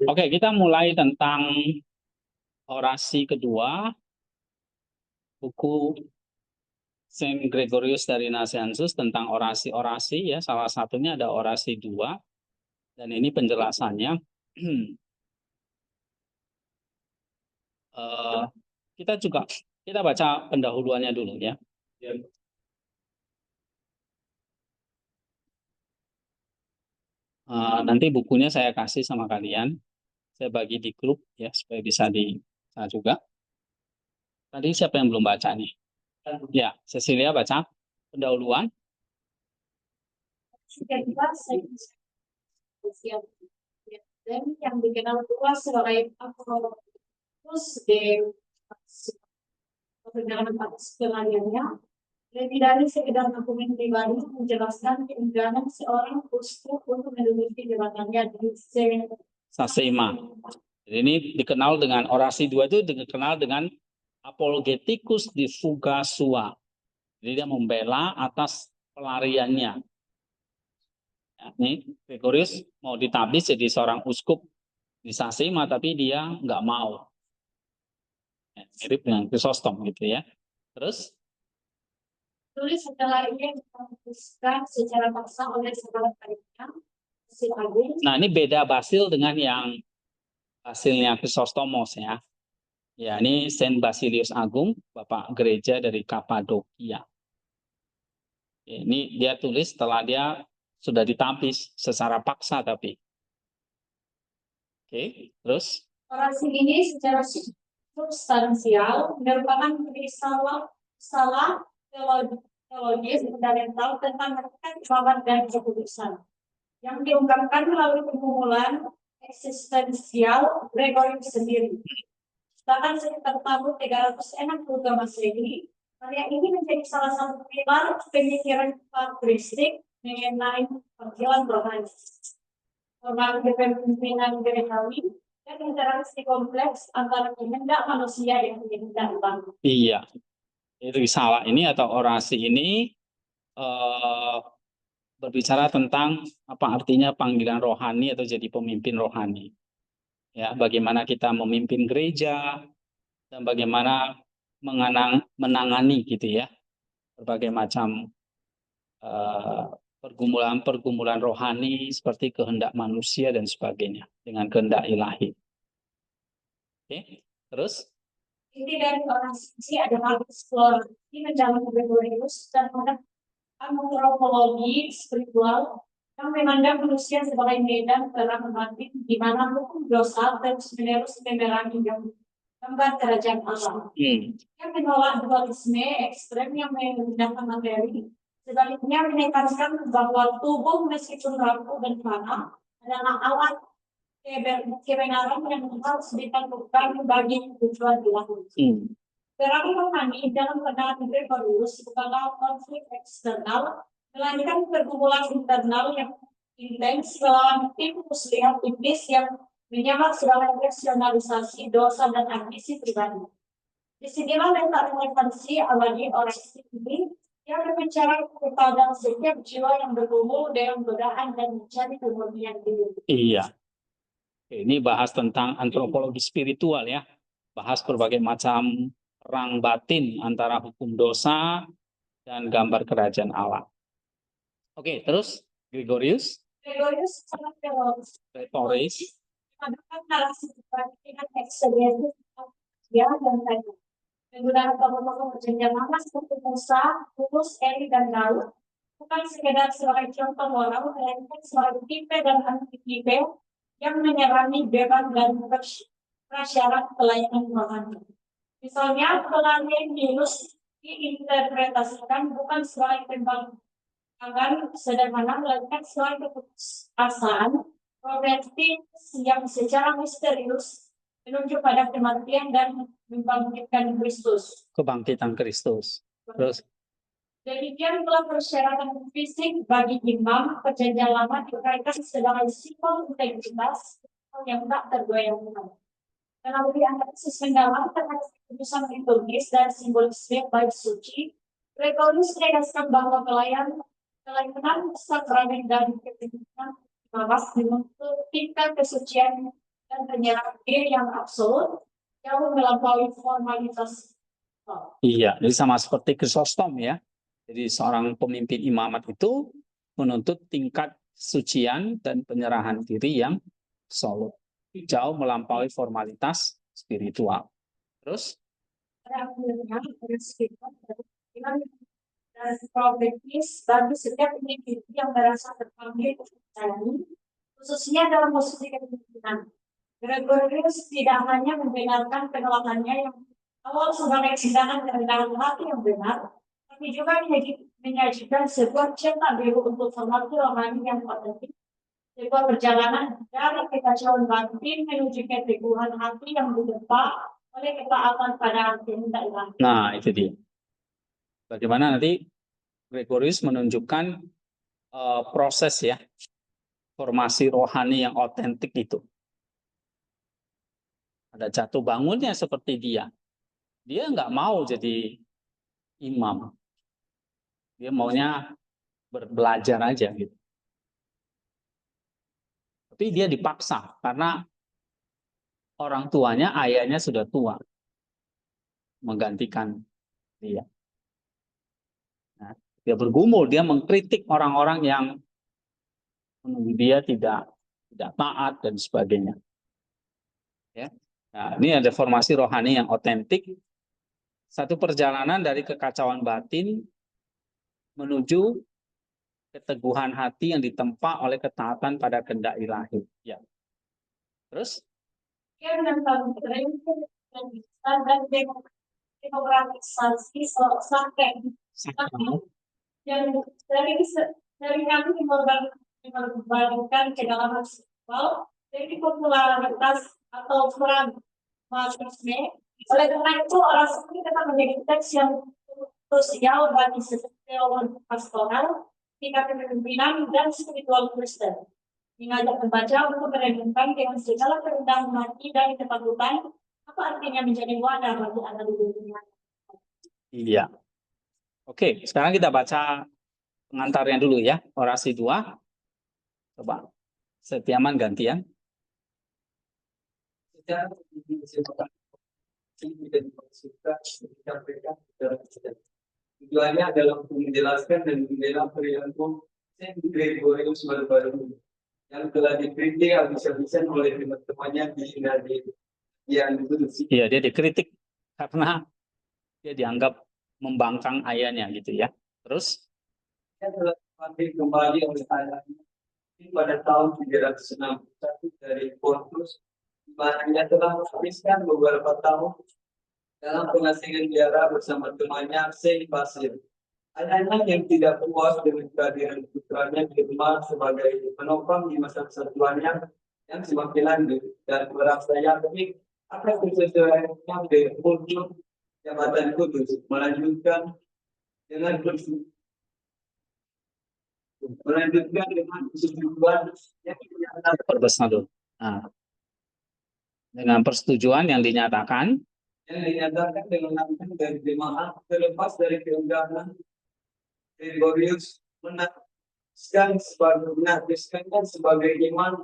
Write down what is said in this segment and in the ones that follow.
Oke, kita mulai tentang orasi kedua, buku Saint Gregorius dari Nazianzus tentang orasi-orasi ya. Salah satunya ada orasi 2 dan ini penjelasannya. Kita baca pendahuluannya dulu ya. Nanti bukunya saya kasih sama kalian. Saya bagi di grup ya supaya bisa dibaca juga. Tadi siapa yang belum baca nih? Ya, Cecilia baca pendahuluan. Dan yang dikenal luas sebagai Apologus de kebenaran atas kelalaiannya lebih dari sekedar dokumen pribadi menjelaskan keengganan seorang uskup untuk menduduki jabatannya di Sasema. Jadi ini dikenal dengan orasi 2 itu dikenal dengan apologeticus de fuga sua. Jadi dia membela atas pelariannya. Ya, ini Gregorius mau ditabis jadi seorang uskup di Sasema tapi dia nggak mau. Ya, mirip dengan Chrysostom gitu ya. Terus tulis setelah ini diputuskan secara paksa oleh seorang panitia Basil Agung. Nah ini beda Basil dengan yang Basilnya Chrysostomos ya. Ya ini Saint Basilius Agung, Bapak Gereja dari Kapadokia. Ini dia tulis setelah dia sudah ditapis secara paksa tapi. Oke, terus? Orasi ini secara substansial merupakan salah teologis fundamental tentang hakikat kebaikan dan keputusan yang diungkapkan melalui pergumulan eksistensial Gregorius sendiri. Bahkan sekitar tahun 360 Masehi, karya ini menjadi salah satu pilar pemikiran patristik mengenai panggilan rohani. Formal kepemimpinan gerejawi dan interaksi kompleks antara kehendak manusia dan kehendak Tuhan. Iya, risalah ini atau orasi ini berbicara tentang apa artinya panggilan rohani atau jadi pemimpin rohani. Ya, bagaimana kita memimpin gereja dan bagaimana menangani gitu ya berbagai macam pergumulan-pergumulan rohani seperti kehendak manusia dan sebagainya dengan kehendak ilahi. Oke, terus? Inti dari orasi adalah eksplorasi mendalam Gregorius dan antropologi spiritual yang memandang manusia sebagai medan perang batin di mana hukum dosa terus-menerus memerangi gambar kerajaan Allah. Yang menolak dualisme ekstrem yang menggunakan materi, sebaliknya menekankan bahwa tubuh meskipun rapuh dan fana adalah alat kebenaran yang harus ditentukan bagi tujuan ilahi. Perang rohani dalam pandangan Gregorius bukanlah konflik eksternal, melainkan pergumulan internal yang intens melawan tim muslihat iblis yang menyamak sebagai rasionalisasi dosa dan ambisi pribadi. Disinilah letak relevansi awali orasi ini yang berbicara kepada setiap jiwa yang bergumul dengan godaan dan mencari kemurnian diri. Iya, ini bahas tentang antropologi spiritual ya, bahas berbagai macam perang batin antara hukum dosa dan gambar kerajaan Allah. Oke, terus Gregorius sangat retoris menggunakan narasi dengan eksegesis ya dan lain. Menggunakan tokoh-tokoh perjanjian lama seperti Musa, Yunus, Eli, dan Daud bukan sekedar sebagai contoh moral, melainkan sebagai tipe dan anti-tipe yang menyerangi beban dan prasyarat pelayanan rohani. Misalnya, pelarian Yunus diinterpretasikan bukan sebagai pembangunan sederhana, melainkan sebagai keputusasaan progresif yang secara misterius menunjuk pada kematian dan membangkitkan Kristus. Kebangkitan Kristus. Terus demikian pula persyaratan fisik bagi imam perjanjian lama dikaitkan sebagai simbol integritas yang tak tergoyahkan. Karena lebih analisis mendalam terhadap keputusan liturgis dan simbolisme bait suci, Gregorius menegaskan bahwa pelayanan sakramen dan kepentingan bebas membentuk tingkat kesucian dan penyerahan diri yang absolut yang melampaui formalitas. Iya, jadi sama seperti Chrysostom ya. Jadi seorang pemimpin imamat itu menuntut tingkat sucian dan penyerahan diri yang absolut, jauh melampaui formalitas spiritual. Terus? Akhirnya, dan profetis bagi setiap individu yang merasa terpanggil kepercayaan, khususnya dalam posisi kepemimpinan. Gregorius tidak hanya membenarkan penolakannya yang awal sebagai tindakan kerendahan hati yang benar, tapi juga menyajikan sebuah cetak biru untuk formasi rohani yang otentik, sebuah perjalanan dari kekacauan batin menuju keteguhan hati yang ditempa oleh ketaatan pada kehendak Ilahi. Nah, itu dia. Bagaimana nanti Gregorius menunjukkan proses ya formasi rohani yang otentik itu. Ada jatuh bangunnya seperti dia. Dia nggak mau jadi imam. Dia maunya belajar aja gitu. Tapi dia dipaksa karena orang tuanya, ayahnya sudah tua menggantikan dia. Nah, dia bergumul, dia mengkritik orang-orang yang dia tidak taat dan sebagainya. Ya. Nah, ini ada formasi rohani yang otentik. Satu perjalanan dari kekacauan batin menuju keteguhan hati yang ditempa oleh ketaatan pada kehendak ilahi. Ya. Terus? Dia menentang dan demokratisasi sampai yang dari kami mengorbankan kedalaman spiritual dari popularitas atau peran marxisme. Oleh karena itu orang seperti tetap menjadi teks yang krusial bagi setiap teologi pastoral, tingkat kepemimpinan dan spiritual Kristen. Mengajak pembaca untuk merenungkan dengan segala kerendahan hati dan ketakutan apa artinya menjadi wadah bagi anak di dunia. Iya. Oke, sekarang kita baca pengantarnya dulu ya, orasi 2. Coba, Setiaman gantian. Tujuannya adalah untuk menjelaskan dan membela perilaku Saint Gregorius baru-baru yang telah dikritik habis-habisan oleh teman-temannya di yang itu. Iya, dia dikritik karena dia dianggap membangkang ayahnya gitu ya. Terus? Dia telah dipanggil kembali oleh ayahnya pada tahun 361 dari Pontus, di mana ia telah menghabiskan beberapa tahun dalam pengasingan biara bersama temannya Saint Basil. Ayahnya yang tidak puas dengan kehadiran putranya di rumah sebagai penopang di masa kesatuannya yang semakin lanjut dan merasa yakin akan kesesuaiannya dengan muncul jabatan kudus melanjutkan dengan persetujuan yang dinyatakan. Nah, dengan persetujuan yang dinyatakan dengan dari jemaat terlepas dari keunggahan Gregorius menafsirkan sebagai iman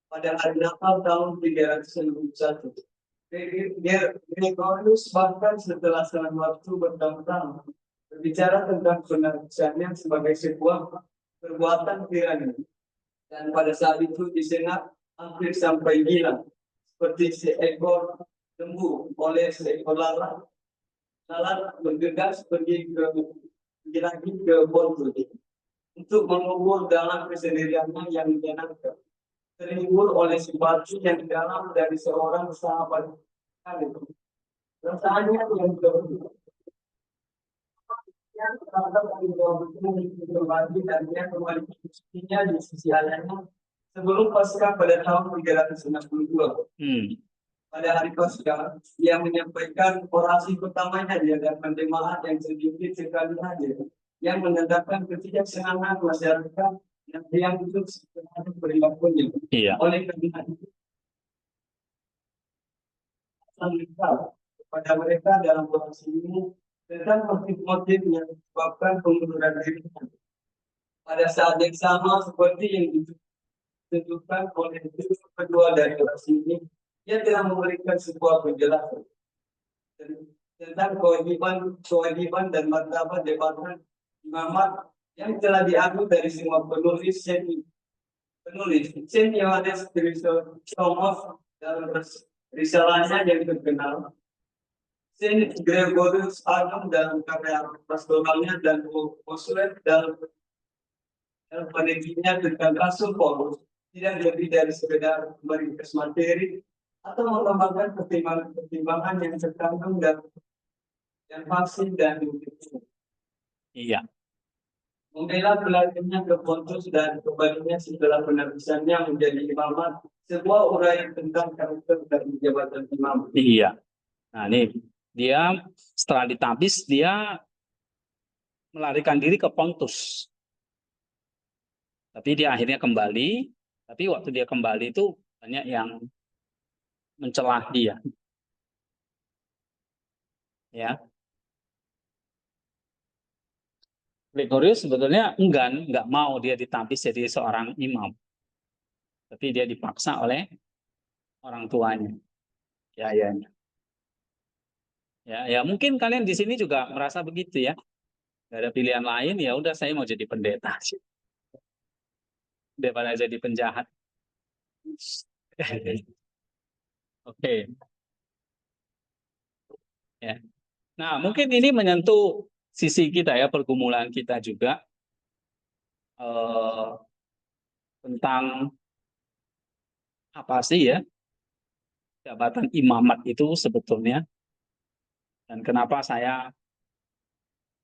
pada hari Natal tahun 361. Gregorius bahkan setelah selang waktu bertahun-tahun berbicara tentang penafisannya sebagai sebuah perbuatan tirani, dan pada saat itu disengat hampir sampai gila, seperti seekor lembu oleh seekor lalat bergegas pergi ke Pontus untuk mengubur dalam kesendiriannya yang menyenangkan, terhibur oleh simpati yang dalam dari seorang sahabat kali. Perasaannya yang berbagi dan dia kembali di sisi ayahnya sebelum Paskah pada tahun 362. Pada hari Paskah, dia menyampaikan orasi pertamanya di hadapan jemaat yang sedikit sekali hadir, yang menandakan ketidaksenangan masyarakat yang hidup sebenarnya perilakunya. Oleh karena itu, kepada mereka dalam orasi ini tentang motif-motif yang menyebabkan pengunduran diri. Pada saat yang sama seperti yang ditunjukkan oleh judul kedua dari orasi ini, ia telah memberikan sebuah penjelasan tentang kewajiban dan martabat jabatan imamat yang telah diambil dari semua penulis Saint Yohanes Chrysostomos dalam risalahnya yang terkenal, Saint Gregorius Agam dalam karya pastoralnya, dan Bossuet dalam penelitiannya tentang Rasul Paulus tidak lebih dari sekedar meringkas materi atau mengembangkan pertimbangan yang terkandung dan yang fasih dan bukti. Iya. Membela pelariannya ke Pontus dan kembalinya setelah penerbitannya menjadi imamat, sebuah uraian tentang karakter dan jabatan imam. Iya. Nah, ini dia setelah ditapis dia melarikan diri ke Pontus. Tapi dia akhirnya kembali, tapi waktu dia kembali itu banyak yang mencelah dia. Ya. Gregorius sebetulnya nggak mau dia ditapis jadi seorang imam. Tapi dia dipaksa oleh orang tuanya. Ya, mungkin kalian di sini juga merasa begitu ya. Gak ada pilihan lain, ya udah saya mau jadi pendeta daripada jadi penjahat. Oke. Ya. Nah, mungkin ini menyentuh sisi kita ya, pergumulan kita juga tentang apa sih ya jabatan imamat itu sebetulnya, dan kenapa saya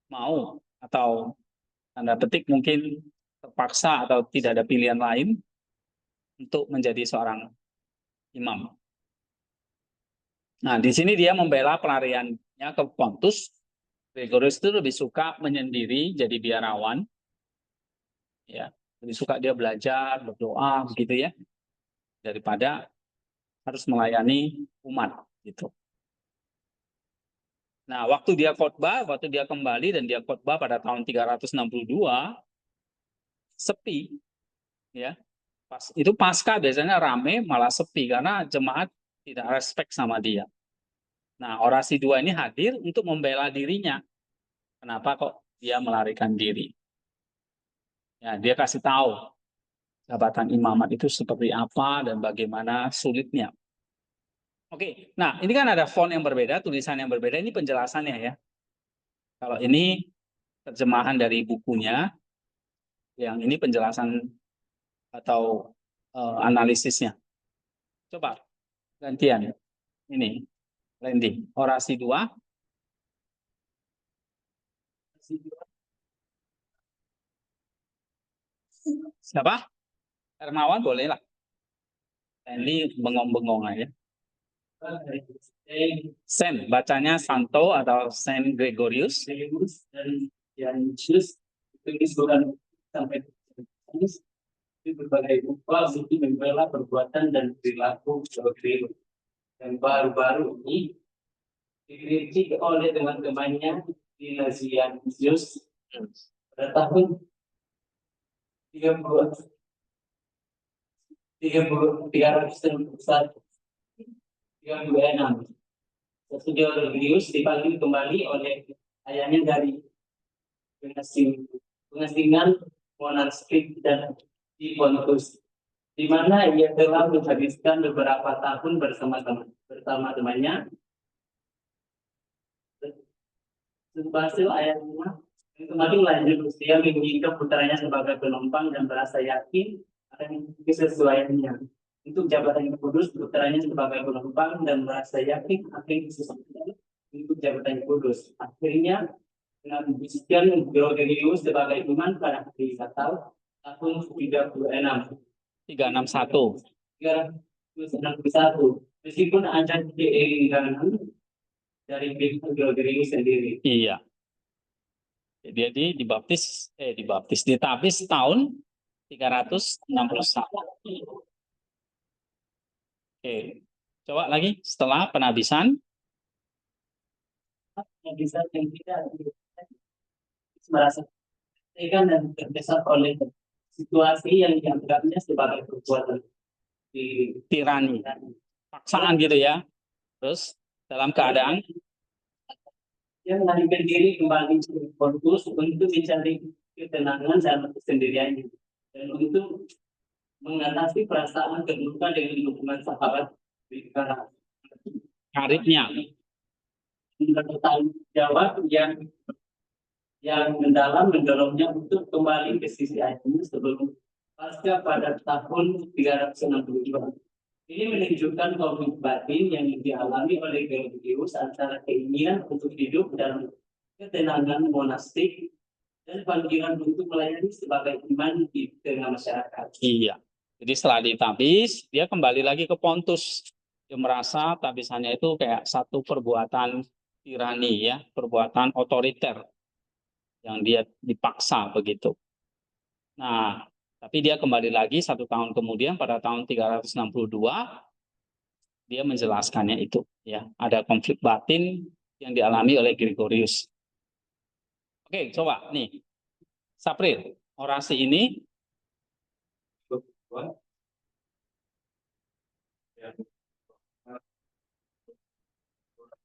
mau atau tanda petik mungkin terpaksa atau tidak ada pilihan lain untuk menjadi seorang imam. Nah, di sini dia membela pelariannya ke Pontus. Gregorius itu lebih suka menyendiri, jadi biarawan. Ya, lebih suka dia belajar, berdoa, begitu ya, daripada harus melayani umat, gitu. Nah, waktu dia kembali dan dia khotbah pada tahun 362, sepi, ya. Itu pasca biasanya rame, malah sepi karena jemaat tidak respect sama dia. Nah, orasi 2 ini hadir untuk membela dirinya. Kenapa kok dia melarikan diri? Ya, dia kasih tahu jabatan imamat itu seperti apa dan bagaimana sulitnya. Oke, nah ini kan ada font yang berbeda, tulisan yang berbeda, ini penjelasannya ya. Kalau ini terjemahan dari bukunya, yang ini penjelasan atau analisisnya. Coba gantian. Ini, Randy, orasi 2. Siapa? Hermawan boleh lah. Randy bengong-bengong aja. Saint, bacanya Santo atau Saint Gregorius. Dan yang Yesus ditulis bukan sampai berbagai upah untuk membela perbuatan dan perilaku seperti yang baru-baru ini dikritik oleh teman-temannya di Nazianzus pada tahun 336. Sesudah Gregorius dipanggil kembali oleh ayahnya dari pengasingan monastik dan di Pontus, di mana ia telah menghabiskan beberapa tahun bersama temannya. Hasil ayahnya kembali lanjut usia menginginkan putranya sebagai penumpang dan merasa yakin akan kesesuaiannya. Untuk jabatan yang kudus, putranya sebagai penumpang dan merasa yakin akan kesesuaiannya untuk jabatan yang kudus. Akhirnya, dengan bisikan Gregorius sebagai iman pada hari Natal tahun 361. Meskipun ada keengganan dari Gregorius sendiri. Iya. Jadi ditapis tahun 361. Oke. Coba lagi setelah penabisan. Penabisan yang tidak merasa tegang dan terdesak oleh situasi yang dianggapnya sebagai perbuatan di tirani, paksaan gitu ya. Terus dalam keadaan yang melarikan diri kembali ke fokus untuk mencari ketenangan dalam kesendiriannya dan untuk mengatasi perasaan kedudukan dengan dukungan sahabat di karibnya. bertanggung jawab yang mendalam mendorongnya untuk kembali ke sisi ayahnya sebelum pasca pada tahun 362. Ini menunjukkan konflik batin yang dialami oleh Georgius antara keinginan untuk hidup dalam ketenangan monastik dan panggilan untuk melayani sebagai iman di tengah masyarakat. Iya. Jadi setelah ditabis, dia kembali lagi ke Pontus. Dia merasa tabisannya itu kayak satu perbuatan tirani ya, perbuatan otoriter yang dia dipaksa begitu. Nah, tapi dia kembali lagi 1 tahun kemudian pada tahun 362 dia menjelaskannya itu ya, ada konflik batin yang dialami oleh Gregorius. Oke, coba nih. Sapril, orasi ini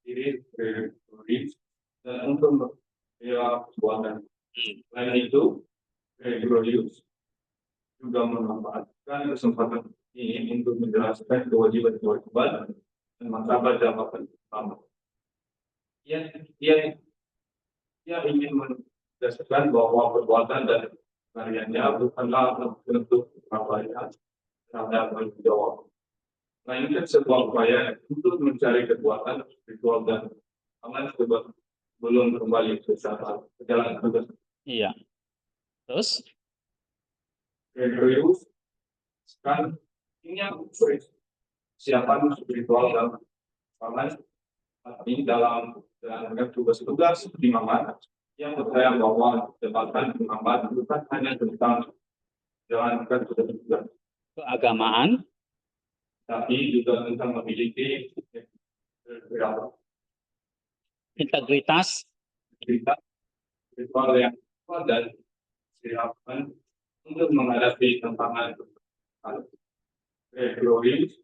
diri Gregorius dan untuk membela perbuatan. Selain itu, Gregorius juga memanfaatkan kesempatan ini untuk menjelaskan kewajiban-kewajiban dan martabat jabatan utama. Ia ingin menegaskan bahwa perbuatan dan karyanya bukanlah bentuk pengabdian terhadap tanggung jawab, melainkan sebuah upaya untuk mencari kekuatan spiritual dan aman sebelum kembali ke jalan tugas. iya. Terus Gregorius kan ini siapan spiritual dan aman, tapi dalam menjalankan tugas-tugas imamat yang percaya bahwa jabatan imamat bukan hanya tentang menjalankan tugas-tugas keagamaan, tapi juga tentang memiliki integritas, ritual yang kuat dan siapkan untuk menghadapi tantangan. Gregorius.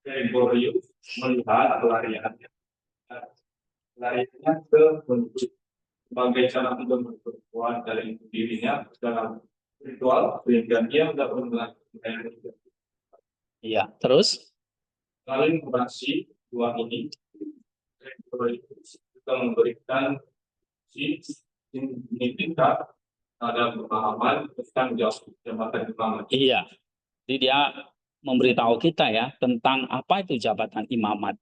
Melihat pelariannya ke bentuk sebagai cara untuk memperkuat dari dirinya dalam ritual sehingga dia dapat melakukan. Iya, terus Melalui operasi dua ini, Gregorius juga memberikan signifikan ada pemahaman tentang jabatan imamat. iya. Jadi dia memberitahu kita ya tentang apa itu jabatan imamat.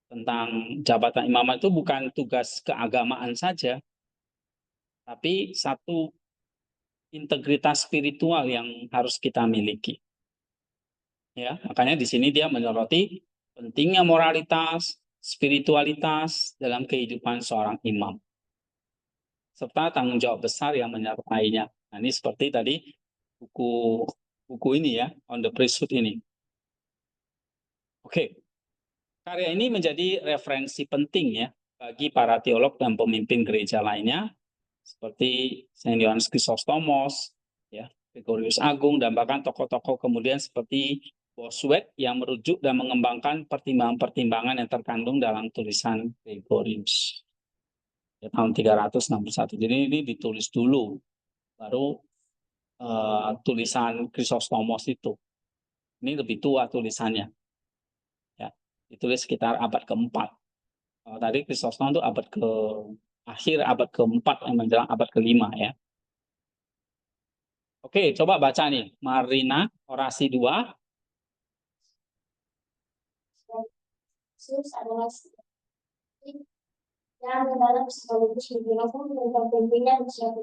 Tentang jabatan imamat itu bukan tugas keagamaan saja, tapi satu integritas spiritual yang harus kita miliki. Ya, makanya di sini dia menyoroti pentingnya moralitas, spiritualitas dalam kehidupan seorang imam, serta tanggung jawab besar yang menyertainya. Nah, ini seperti tadi buku ini ya, On the Priesthood ini. Oke, karya ini menjadi referensi penting ya bagi para teolog dan pemimpin gereja lainnya seperti Saint Yohanes Chrysostomos, ya, Gregorius Agung, dan bahkan tokoh-tokoh kemudian seperti Bossuet yang merujuk dan mengembangkan pertimbangan-pertimbangan yang terkandung dalam tulisan Gregorius ya, tahun 361. Jadi ini ditulis dulu, baru tulisan Chrysostomos itu. Ini lebih tua tulisannya. Ya, ditulis sekitar abad ke-4. Tadi Chrysostomos itu akhir abad ke-4 yang menjelang abad ke-5 ya. Oke, coba baca nih. Marina, orasi 2. Yesus adalah yang dalam sekaligus menjelaskan tentang pentingnya siapa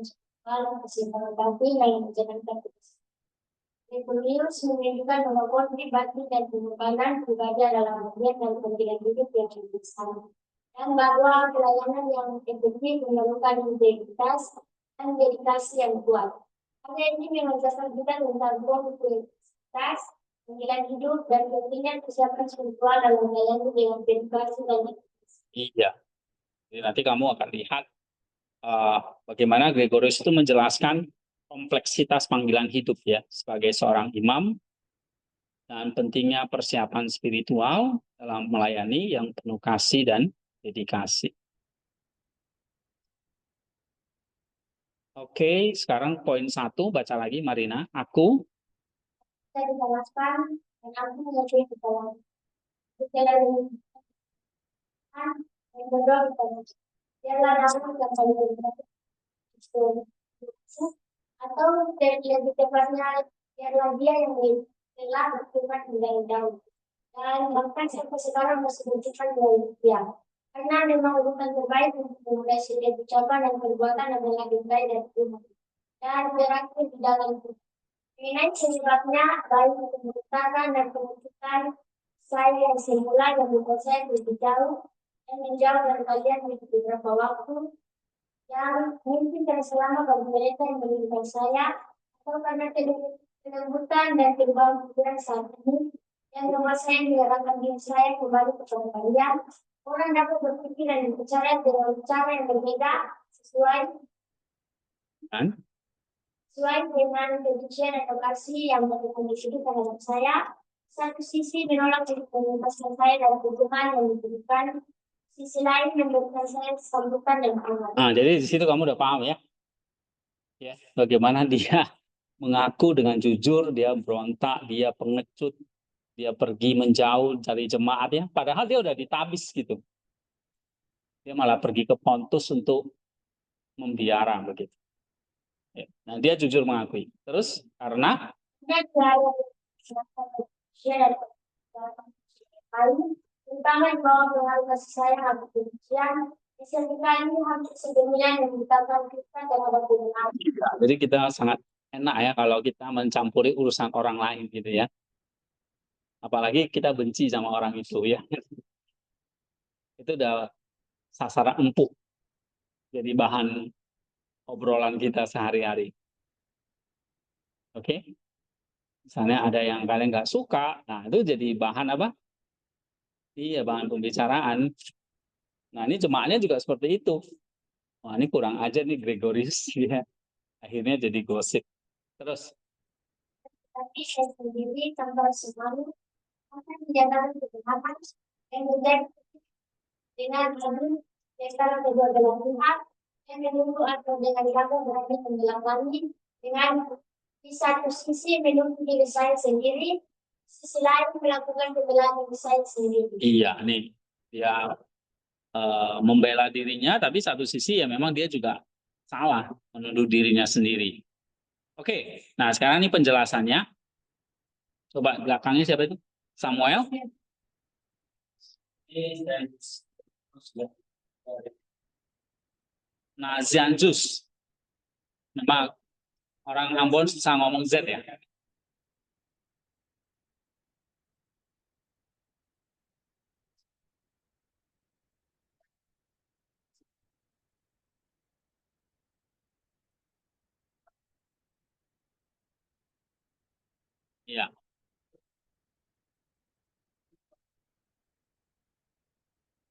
kesimpangan batin yang menjalankan tugas. Gregorius menunjukkan bahwa konflik batin dan pengorbanan pribadi adalah bagian dari panggilan hidup yang besar, dan bahwa pelayanan yang efektif memerlukan integritas dan dedikasi yang kuat. Karena ini mengajarkan kita tentang konfliktivitas, panggilan hidup, dan pentingnya kesiapan spiritual dalam melayani dengan dedikasi dan Iya. Jadi nanti kamu akan lihat bagaimana Gregorius itu menjelaskan kompleksitas panggilan hidup ya sebagai seorang imam dan pentingnya persiapan spiritual dalam melayani yang penuh kasih dan dedikasi. Oke, sekarang poin 1, baca lagi Marina. Aku Saya dijelaskan dan aku mengerti di dalam jalan yang berdoa kepada biarlah namun yang paling berdoa atau lebih tepatnya biarlah dia yang telah berfirman dari Daud dan bahkan sampai sekarang masih menunjukkan dari dia karena memang urutan terbaik untuk memulai setiap ucapan dan perbuatan adalah dimulai dari Tuhan dan berakhir di dalam itu. Ini sebabnya baik untuk menciptakan dan menunjukkan saya yang semula yang menguasai lebih jauh dan menjauh dari kalian di beberapa waktu yang mungkin dan selama bagi mereka yang menginginkan saya atau karena kelembutan dan perubahan pikiran saat ini yang menguasai menyerahkan diri saya kembali kepada kalian, orang dapat berpikir dan berbicara dengan cara yang berbeda sesuai dengan kebencian atau kasih yang melakukan di sini terhadap saya. Satu sisi menolak kebebasan saya dalam hukuman yang diberikan, sisi lain memberikan saya sambutan dan aman. Nah, jadi di situ kamu udah paham ya. Ya, bagaimana dia mengaku dengan jujur, dia berontak, dia pengecut, dia pergi menjauh dari jemaat ya, padahal dia udah ditabis gitu. Dia malah pergi ke Pontus untuk membiara begitu. Ya. Nah, dia jujur mengakui. Terus karena Terutama yang bawa pengaruh kasih sayang atau kebencian, disertai ini hampir sedunia yang dikatakan kita terhadap kebenaran. Jadi kita sangat enak ya kalau kita mencampuri urusan orang lain gitu ya. Apalagi kita benci sama orang itu ya. Itu udah sasaran empuk. Jadi bahan obrolan kita sehari-hari. Oke? Misalnya ada yang kalian nggak suka, nah itu jadi bahan apa? Iya, bahan pembicaraan. Nah, ini jemaatnya juga seperti itu. Wah, ini kurang aja nih Gregorius ya. Akhirnya jadi gosip. Terus Tapi saya sendiri tanpa selalu akan menjaga kebenaran yang menjadi dengan adil antara kedua belah pihak yang menunggu atau dengan ragu berani menjelangkannya dengan di satu sisi menunggu diri saya sendiri, sisi lain melakukan pembelaan diri saya sendiri. iya nih, dia membela dirinya, tapi satu sisi ya memang dia juga salah menuduh dirinya sendiri. Oke, nah sekarang ini penjelasannya. Coba belakangnya siapa itu? Samuel? Nah, Zianjus. Nama orang Ambon susah ngomong Z ya. Iya.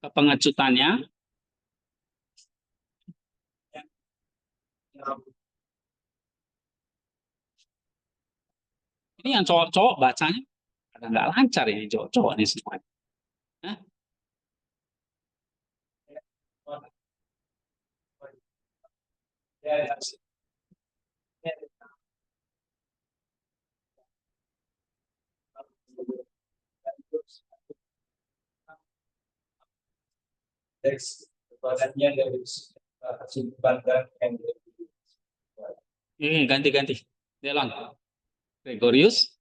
Kepengecutannya. Ini yang cowok-cowok bacanya ada nggak lancar ini cowok-cowok ini semua. Hah? Teks badannya dari simpan dan Ini ganti-ganti. Delon. Gregorius.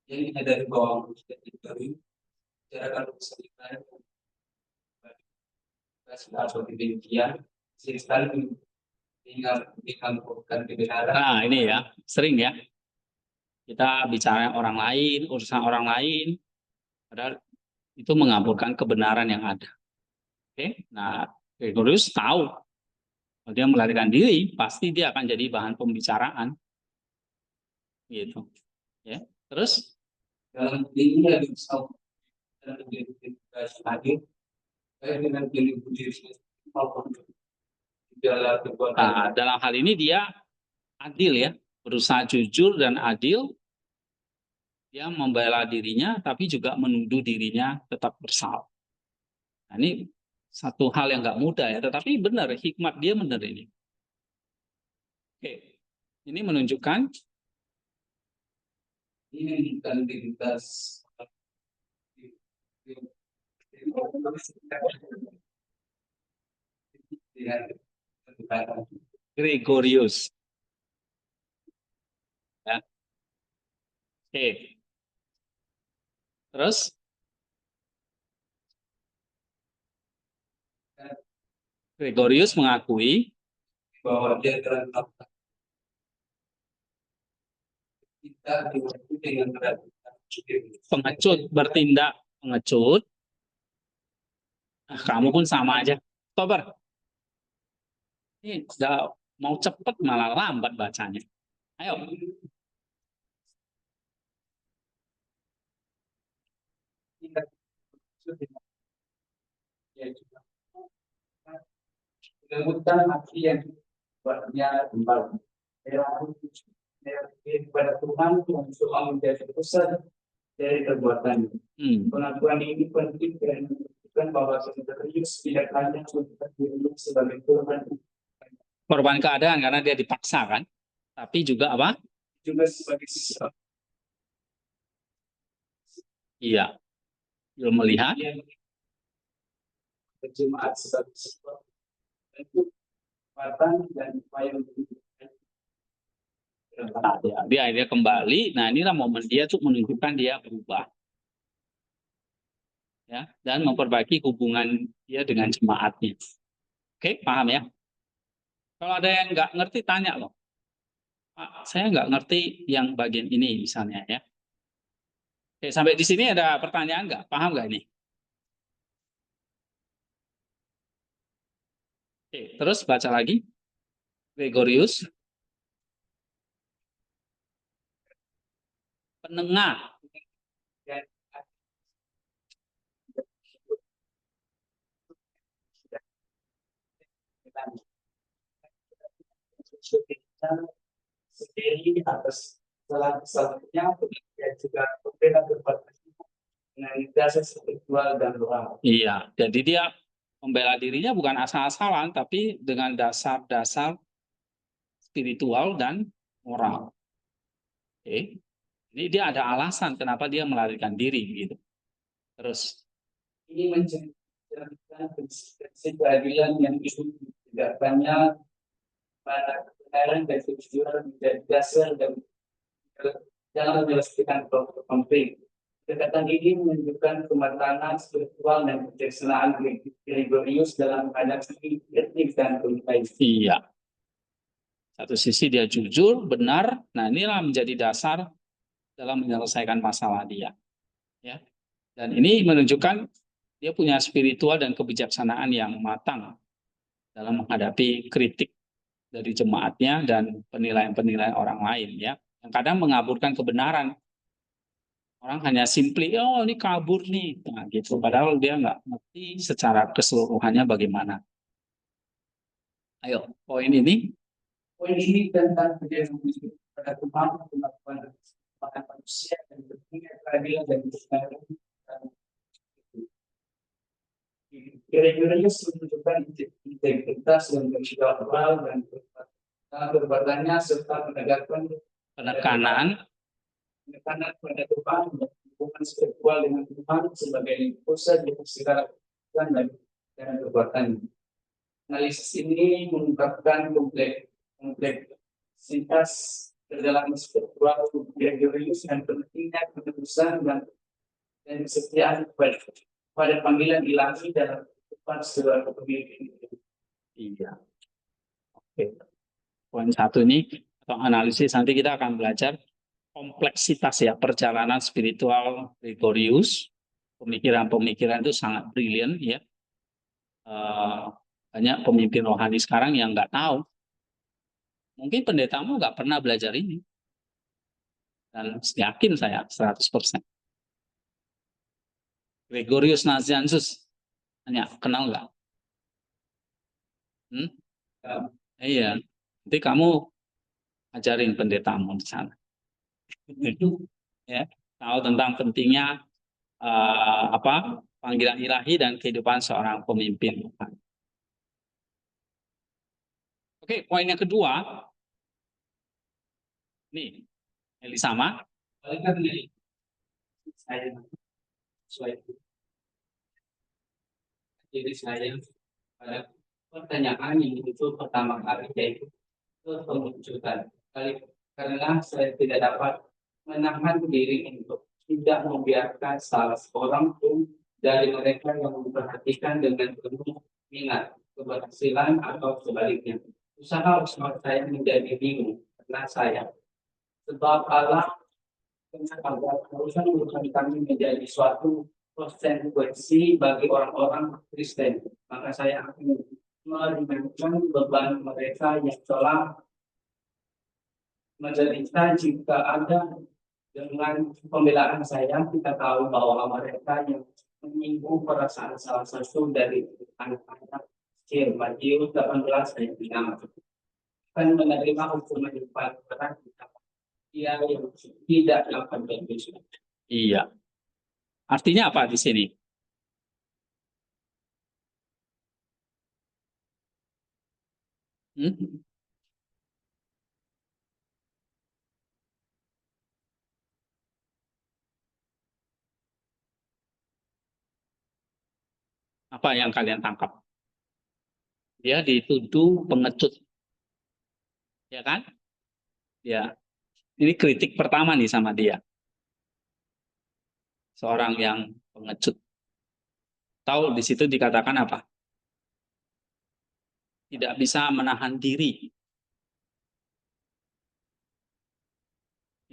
Jadi dari bawah dari bicarakan kesedihan atau demikian sekali tinggal bukan kebenaran. Nah, ini ya, sering ya. Kita bicara orang lain, urusan orang lain, padahal itu mengaburkan kebenaran yang ada. Oke, nah Gregorius tahu kalau dia melarikan diri, pasti dia akan jadi bahan pembicaraan, gitu. Ya, terus Dalam dirinya bisa dan berintegrasi adil baik dengan diri sendiri maupun segala perbuatan. Nah, dalam hal ini dia adil ya, berusaha jujur dan adil. Dia membela dirinya, tapi juga menuduh dirinya tetap bersalah. Nah, ini satu hal yang nggak mudah ya, tetapi benar, hikmat dia benar ini. Oke, ini menunjukkan Ini bukan identitas Gregorius. Ya. Oke. Terus Gregorius mengakui bahwa dia telah melakukan kita diwakili dengan berat pengecut bertindak pengecut. Ah, kamu pun sama aja. Tober. Ini udah mau cepet malah lambat bacanya. Ayo. menyebutkan hati yang buatnya kembali. Kepada Tuhan yang soal menjadi pusat dari perbuatan. Pengakuan ini penting dan menunjukkan bahwa Gregorius tidak hanya menunjukkan dirinya sebagai Tuhan, Korban keadaan karena dia dipaksa kan, tapi juga apa? juga sebagai sesuatu Iya. Belum melihat. yang berjemaat sebagai sesuatu bentuk kekuatan dan upaya untuk Nah, dia akhirnya kembali. Nah, inilah momen dia untuk menunjukkan dia berubah. Ya, dan memperbaiki hubungan dia dengan jemaatnya. Oke, paham ya? Kalau ada yang nggak ngerti, tanya loh. Pak, saya nggak ngerti yang bagian ini misalnya ya. Oke, sampai di sini ada pertanyaan nggak? Paham nggak ini? Oke, terus baca lagi. Gregorius. Penengah. sendiri atas kesalahan-kesalahannya dan juga berbeda berbagai dengan dasar spiritual dan moral. Iya, jadi dia membela dirinya bukan asal-asalan, tapi dengan dasar-dasar spiritual dan moral. Oke, ini dia ada alasan kenapa dia melarikan diri gitu. Terus Ini mencerminkan prinsip keadilan yang itu tidak banyak pada kebenaran dan kejujuran menjadi dasar dan dalam menyelesaikan konflik. Kedekatan ini menunjukkan kematangan spiritual dan kebijaksanaan Gregorius dalam menghadapi etik dan komunikasi. iya, satu sisi dia jujur, benar. Nah, inilah menjadi dasar dalam menyelesaikan masalah dia. Ya, dan ini menunjukkan dia punya spiritual dan kebijaksanaan yang matang dalam menghadapi kritik dari jemaatnya dan penilaian-penilaian orang lain ya. Yang kadang mengaburkan kebenaran. Orang hanya simply, oh ini kabur nih, nah, gitu. Padahal dia nggak ngerti secara keseluruhannya bagaimana. Ayo, poin ini. Poin ini tentang kejadian pada Tuhan, kemampuan manusia dan berpikir keadilan dan kebenaran. Gregorius menunjukkan integritas dan moral dan perbuatannya serta menegakkan Penekanan pada Tuhan dan hubungan spiritual dengan Tuhan sebagai pusat dari segala kehidupan dan perbuatan. Analisis ini mengungkapkan kompleksitas kedalaman spiritual Gregorius dan pentingnya keteguhan dan kesetiaan pada panggilan ilahi dalam kehidupan sebagai pemimpin. iya. Oke. Poin satu ini atau analisis nanti kita akan belajar kompleksitas ya perjalanan spiritual Gregorius. Pemikiran-pemikiran itu sangat brilian ya. Banyak pemimpin rohani sekarang yang nggak tahu. Mungkin pendetamu nggak pernah belajar ini. Dan yakin saya 100%. Gregorius Nazianzus. Tanya, kenal nggak? Iya. Nanti kamu ajarin pendetamu di sana. Ya, tahu tentang pentingnya panggilan ilahi dan kehidupan seorang pemimpin. Oke, poin yang kedua. Nih, Elisama. Jadi saya pada pertanyaan yang itu pertama kali yaitu kemunculan karena saya tidak dapat menahan diri untuk tidak membiarkan salah seorang pun dari mereka yang memperhatikan dengan penuh minat keberhasilan atau sebaliknya. Usaha saya menjadi bingung karena saya sebab Allah bukan kami menjadi suatu konsekuensi bagi orang-orang Kristen. Maka saya akan meringankan beban mereka yang telah menderita jika ada dengan pembelaan saya. Kita tahu bahwa mereka yang menyinggung perasaan salah satu dari anak-anak kecil, Matius 18 ayat 6, akan menerima hukuman yang paling berat dia yang tidak dapat berdosa. Iya. Artinya apa di sini? Apa yang kalian tangkap? Dia dituduh pengecut. Ya kan? Ya. Ini kritik pertama nih sama dia. Seorang yang pengecut. Tahu di situ dikatakan apa? Tidak bisa menahan diri.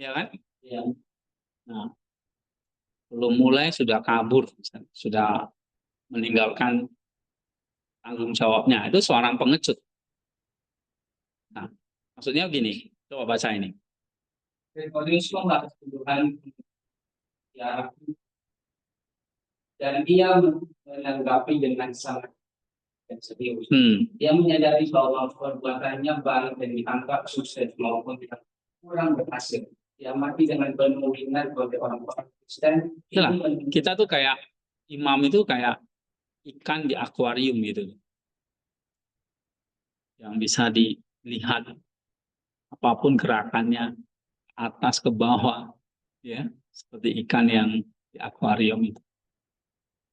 Ya kan? Ya. Nah, belum mulai sudah kabur, sudah meninggalkan tanggung jawabnya. Itu seorang pengecut. Nah, maksudnya begini, coba baca ini. Gregorius membahas Tuhan ya, dan dia menanggapi dengan sangat serius. Dia menyadari bahwa perbuatannya baik dan dianggap sukses maupun kurang berhasil. Dia mati dengan penuh minat oleh orang-orang Kristen. Kita tuh kayak imam itu kayak ikan di akuarium gitu, yang bisa dilihat apapun gerakannya atas ke bawah, ya, seperti ikan yang di akuarium itu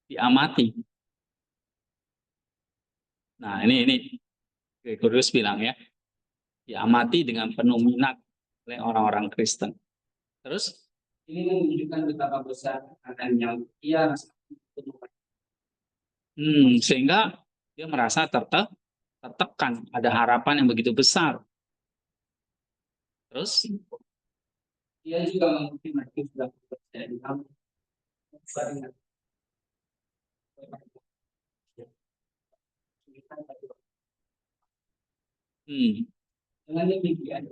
diamati. Nah, ini Gregorius bilang ya, diamati dengan penuh minat oleh orang-orang Kristen. Terus ini menunjukkan betapa besar akan yang ia rasakan. Sehingga dia merasa tertekan, ada harapan yang begitu besar. Terus dia juga mungkin masih sudah bekerja di kampus. Dengan demikian,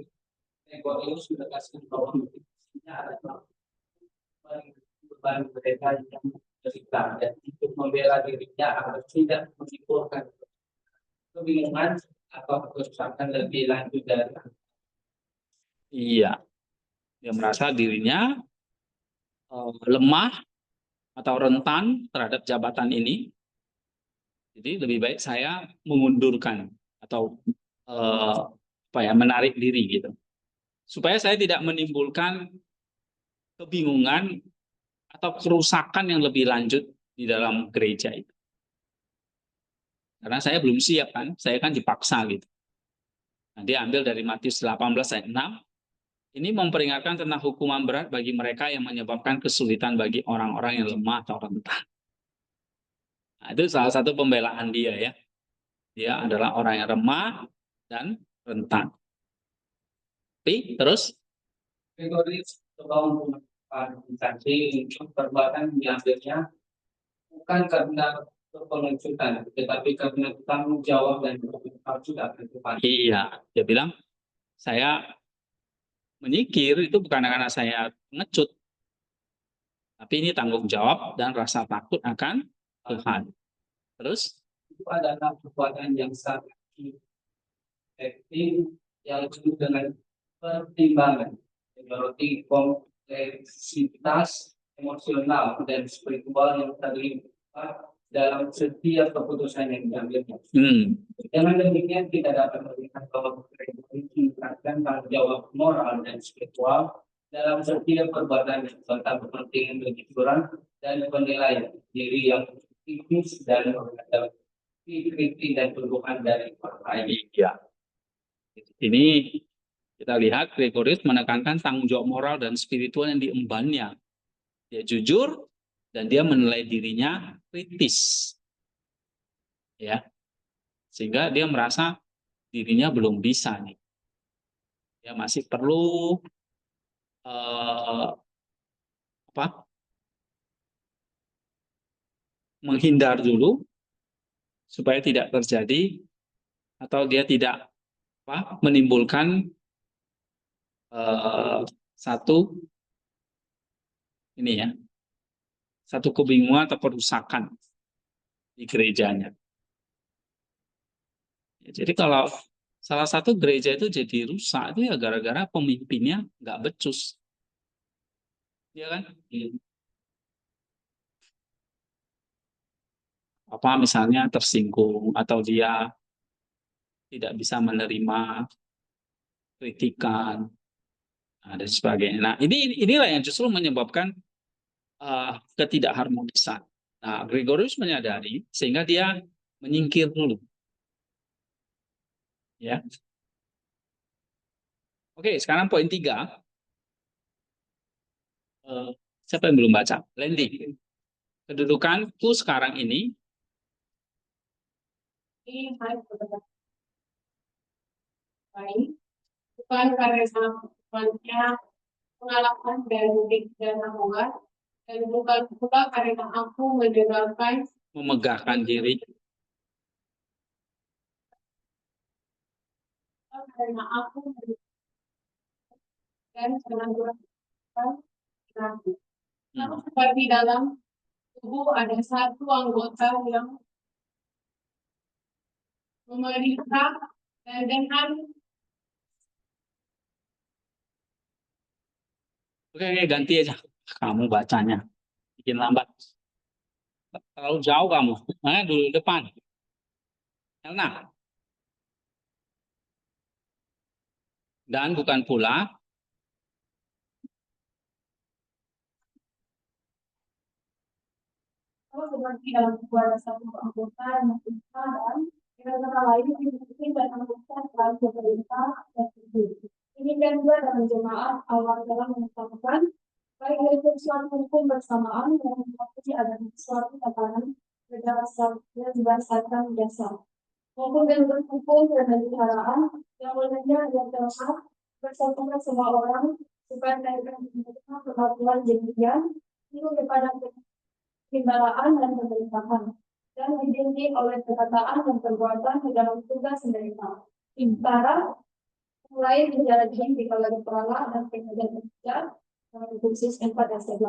Gregorius sudah kasih bahwa ada beban mereka yang menderita dan untuk membela dirinya agar tidak menimbulkan kebingungan atau kerusakan lebih lanjut dari. Iya, dia merasa dirinya lemah atau rentan terhadap jabatan ini. Jadi lebih baik saya mengundurkan atau menarik diri gitu, supaya saya tidak menimbulkan kebingungan atau kerusakan yang lebih lanjut di dalam gereja itu. Karena saya belum siap kan, saya kan dipaksa gitu. Nah, dia ambil dari Matius 18 ayat 6. Ini memperingatkan tentang hukuman berat bagi mereka yang menyebabkan kesulitan bagi orang-orang yang lemah atau rentan. Nah, itu salah satu pembelaan dia ya. Dia adalah orang yang lemah dan rentan. Tapi terus Gregorius coba menggunakan untuk perbuatan diambilnya bukan karena pengecutan, tetapi karena tanggung jawab dan bertanggung jawab Tuhan. Iya, dia bilang saya menyikir itu bukan karena saya pengecut, Tapi ini tanggung jawab dan rasa takut akan Tuhan. Terus, Itu adalah kekuatan yang sangat efektif yang disebut dengan pertimbangan, berarti kompleksitas emosional dan spiritual yang terlibat dalam setiap keputusan yang diambil. Dengan demikian kita dapat melihat bahwa mereka meningkatkan tanggung jawab moral dan spiritual dalam setiap perbuatan serta kepentingan kejujuran dan penilaian diri yang kritis dan menghadapi kritik dan tuduhan dari orang lain. iya. Ini kita lihat Gregorius menekankan tanggung jawab moral dan spiritual yang diembannya. Dia jujur dan dia menilai dirinya kritis. Ya. Sehingga dia merasa dirinya belum bisa nih. Dia masih perlu menghindar dulu supaya tidak terjadi atau dia tidak menimbulkan satu kebingungan atau kerusakan di gerejanya. Jadi kalau salah satu gereja itu jadi rusak itu ya gara-gara pemimpinnya nggak becus, ya kan? Misalnya tersinggung atau dia tidak bisa menerima kritikan dan sebagainya. Nah, inilah yang justru menyebabkan ketidakharmonisan. Nah, Gregorius menyadari sehingga dia menyingkir dulu. Ya. Oke, sekarang poin 3. Siapa yang belum baca? Lendi. Kedudukanku sekarang ini baik, bukan karena banyak pengalaman dan mudik dan amuan, dan bukan pula karena aku memegahkan diri. Karena aku dan penangguhan nanti. Namun seperti dalam tubuh ada satu anggota yang memerintah dan dengan Oke, ganti aja. Kamu bacanya. Bikin lambat. Terlalu jauh kamu. Dulu depan. Elna. Dan bukan pula kalau seperti dalam tubuh ada satu anggota yang memerintah dan dengan lain yang dan anggota selalu memerintah dan tubuh. Ini kan juga dalam jemaat awal dalam menetapkan baik itu suatu hukum bersamaan yang berarti ada suatu tatanan berdasarkan jasa maupun dengan hukum dan peliharaan yang olehnya yang telah bersama semua orang supaya mereka menerima perlakuan demikian itu kepada ketimbalaan dan pemerintahan dan dibimbing oleh perkataan dan perbuatan di dalam tugas mereka. Sementara mulai menjalani di kalangan kepala dan pengajar kerja khusus 4 dan 11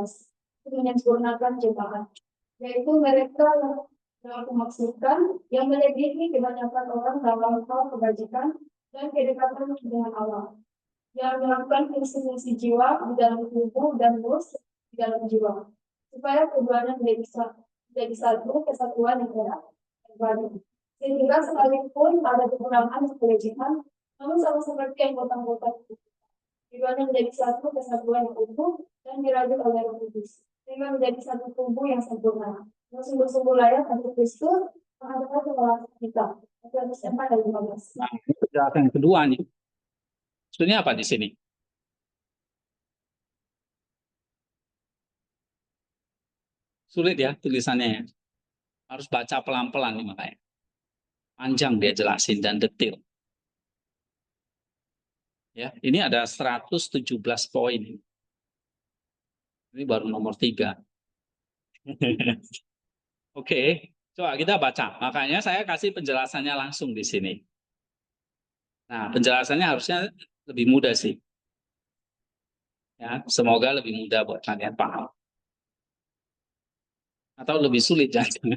menyempurnakan jemaat, yaitu mereka yang memaksudkan yang melebihi kebanyakan orang dalam hal kebajikan dan kedekatan dengan Allah, yang melakukan fungsi jiwa di dalam tubuh dan roh di dalam jiwa, supaya keduanya menjadi satu kesatuan yang erat dan baru. Sehingga sekalipun ada kekurangan kebajikan, namun sama seperti anggota-anggota keduanya menjadi satu kesatuan yang utuh dan dirajut oleh Roh Kudus, sehingga menjadi satu tubuh yang sempurna. Sungguh-sungguh layak untuk Kristus menghadapkan kepala kita. Efesus 4 dan 15. Nah, ini penjelasan yang kedua nih. Maksudnya apa di sini? Sulit ya tulisannya ya. Harus baca pelan-pelan nih makanya. Panjang dia jelasin dan detail. Ya, ini ada 117 poin. Ini baru nomor 3. Oke, coba kita baca. Makanya saya kasih penjelasannya langsung di sini. Nah, penjelasannya harusnya lebih mudah sih. Ya, semoga lebih mudah buat kalian paham. Atau lebih sulit jangan.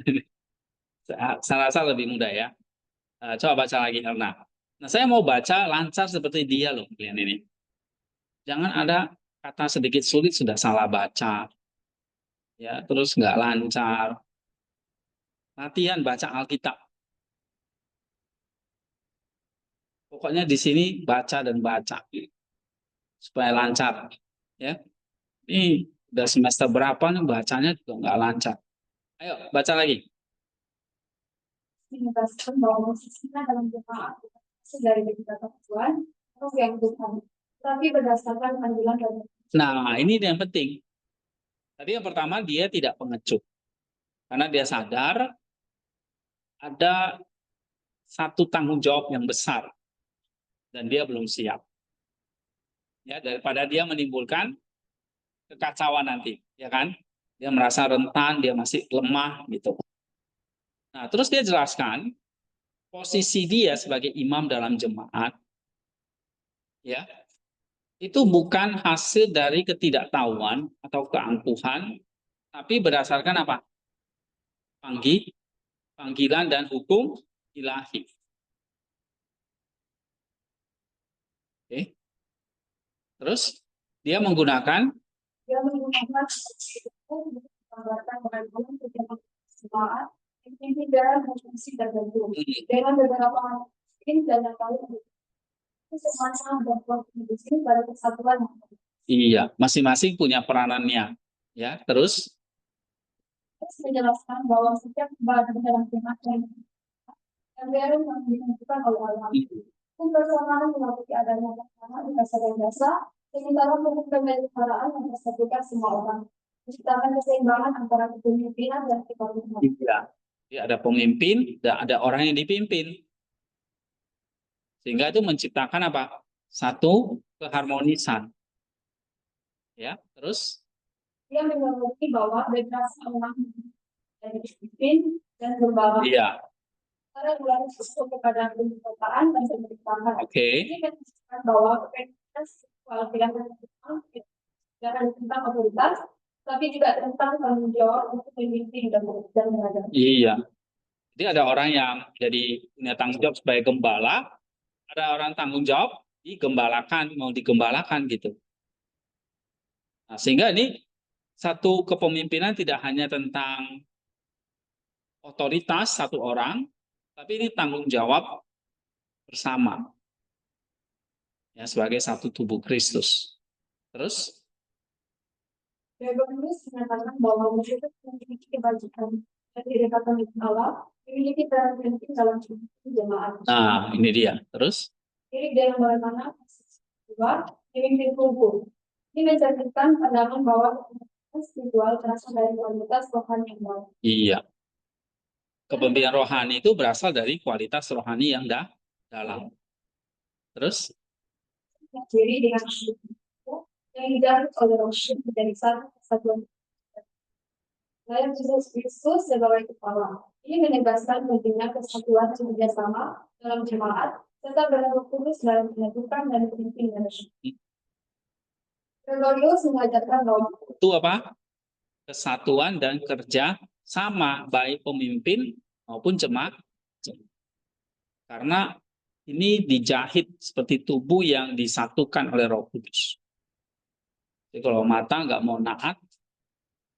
Saya rasa lebih mudah ya. Coba baca lagi Erna. Nah, saya mau baca lancar seperti dia loh, kalian ini. Jangan ada kata sedikit sulit sudah salah baca, ya, terus nggak lancar. Latihan baca Alkitab. Pokoknya di sini baca dan baca supaya lancar, ya. Ini udah semester berapa nih bacanya juga nggak lancar. Ayo baca lagi. Menegaskan bahwa posisinya dalam jemaat bukan dari kebijakan Tuhan atau yang Tuhan, tapi berdasarkan panggilan dari. Nah, ini yang penting. Tadi yang pertama dia tidak pengecut. Karena dia sadar ada satu tanggung jawab yang besar dan dia belum siap. Ya, daripada dia menimbulkan kekacauan nanti, ya kan? Dia merasa rentan, dia masih lemah gitu. Nah, terus dia jelaskan posisi dia sebagai imam dalam jemaat, ya, itu bukan hasil dari ketidaktahuan atau keangkuhan, tapi berdasarkan apa? Panggilan dan hukum ilahi. Oke. Terus dia menggunakan Dia menggunakan hukum untuk menggambarkan bagaimana kebijakan jemaat ini dalam fungsi tertentu dengan beberapa mungkin dan yang lain itu semacam berkontribusi pada kesatuan. iya, masing-masing punya peranannya, ya. Terus Menjelaskan bahwa setiap bagian dalam jemaat yang baru menunjukkan oleh Allah. Kebersamaan mengakui adanya bersama di dasar-dasar, sementara hukum pemeliharaan yang tersebutkan semua orang. Menciptakan keseimbangan antara kepemimpinan dan kepemimpinan. iya, ya, ada pemimpin dan ada orang yang dipimpin. Sehingga itu menciptakan apa? Satu keharmonisan. Ya, terus Dia mengerti bahwa berdasar orang yang dipimpin dan berbagai. iya, Karena bulan sesuatu kepada kebijakan dan pemerintahan. oke. Ini menunjukkan bahwa kepentingan seksual tidak hanya tentang otoritas, tapi juga tentang tanggung jawab untuk memimpin dan beragam. Iya. Jadi ada orang yang jadi punya tanggung jawab sebagai gembala, ada orang tanggung jawab digembalakan, mau digembalakan gitu. Nah, sehingga ini satu kepemimpinan tidak hanya tentang otoritas satu orang, tapi ini tanggung jawab bersama. Ya, sebagai satu tubuh Kristus. Terus Gregorius menyatakan bahwa murid memiliki kebajikan dan kedekatan dengan Allah, memiliki peran penting dalam jemaat. nah, ini dia. Terus Jadi dalam bagaimana kedua, memimpin tubuh. Ini mencerminkan pandangan bahwa spiritual berasal dari kualitas rohani yang baik. iya. Kepemimpinan rohani itu berasal dari kualitas rohani yang dalam. Terus Jadi dengan yang dijalankan oleh Roh menjadi satu kesatuan. Lain Yesus Kristus sebagai kepala. Ini menegaskan pentingnya kesatuan kerjasama dalam jemaat serta dalam Kudus dalam menyatukan dan pemimpin Gregorius mengajarkan bahwa itu apa? Kesatuan dan kerja sama baik pemimpin maupun jemaat. Karena ini dijahit seperti tubuh yang disatukan oleh Roh Kudus. Jadi kalau mata nggak mau naat,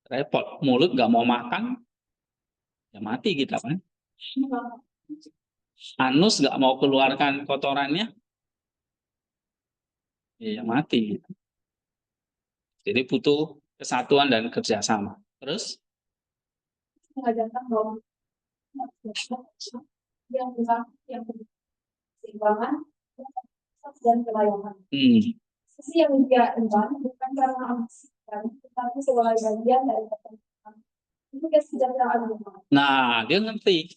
repot. Mulut nggak mau makan, ya mati kita kan. Anus nggak mau keluarkan kotorannya, ya mati. Jadi butuh kesatuan dan kerjasama. Terus mengajarkan bahwa yang keseimbangan dan kelayakan. Sisi yang dia imbang bukan karena ambisi, tetapi sebagai bagian dari kepentingan itu kesejahteraan umat. nah, dia ngerti.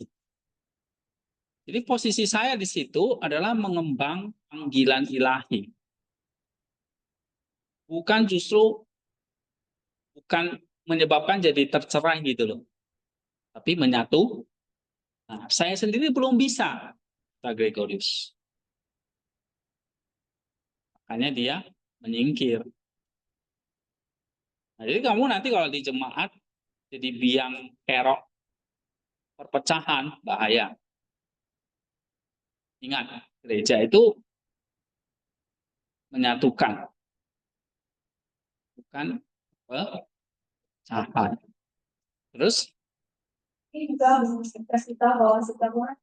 Jadi posisi saya di situ adalah mengembang panggilan ilahi. Bukan menyebabkan jadi tercerai gitu loh. Tapi menyatu. Nah, saya sendiri belum bisa, kata Gregorius. Makanya dia menyingkir. Nah, jadi kamu nanti kalau di jemaat jadi biang kerok perpecahan, bahaya. Ingat, gereja itu menyatukan, bukan pecahan. Terus Ini juga kasih tahu bahwa setelah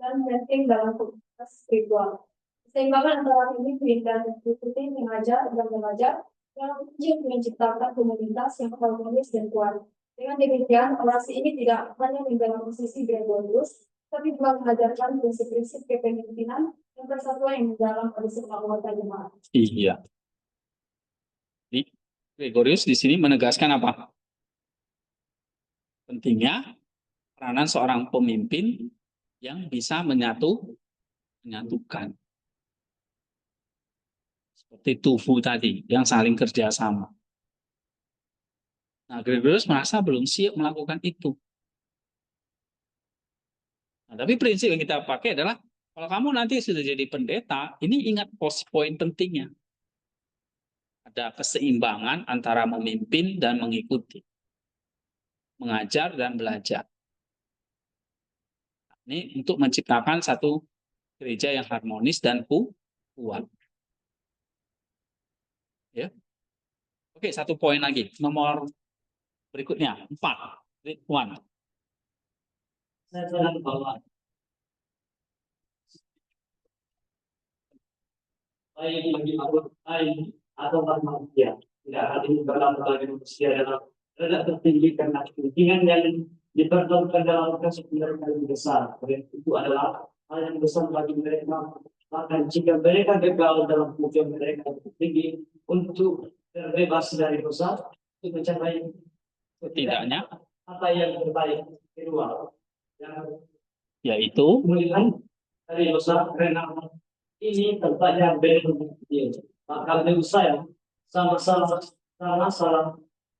dan penting dalam komunitas spiritual. Keseimbangan antara pemimpin dan ikuti mengajar dan mengajar yang kunci menciptakan komunitas yang harmonis dan kuat. Dengan demikian, orasi ini tidak hanya membela posisi Gregorius, tapi juga mengajarkan prinsip-prinsip kepemimpinan dan persatuan yang dalam pada semua anggota jemaat. iya. Di Gregorius di sini menegaskan apa? Pentingnya peranan seorang pemimpin yang bisa menyatukan. Seperti tubuh tadi, yang saling kerjasama. Nah, Gregorius merasa belum siap melakukan itu. Nah, tapi prinsip yang kita pakai adalah, kalau kamu nanti sudah jadi pendeta, ini ingat poin pentingnya. Ada keseimbangan antara memimpin dan mengikuti. Mengajar dan belajar. Ini untuk menciptakan satu gereja yang harmonis dan kuat. Ya. Oke, satu poin lagi. Nomor berikutnya, 4. Ridwan. Saya sadar bahwa baik bagi makhluk lain atau manusia tidak artinya dalam bagi manusia dalam derajat tertinggi karena kepentingan yang dipertontonkan dalam keseimbangan yang lebih besar. Dan itu adalah hal yang besar bagi mereka. Bahkan jika mereka gagal dalam tujuan mereka tertinggi untuk terbebas dari dosa, untuk mencapai Setidaknya, apa yang terbaik kedua, yang yaitu kemuliaan dari dosa karena ini tempatnya berbeda. Maka bagi saya sama-sama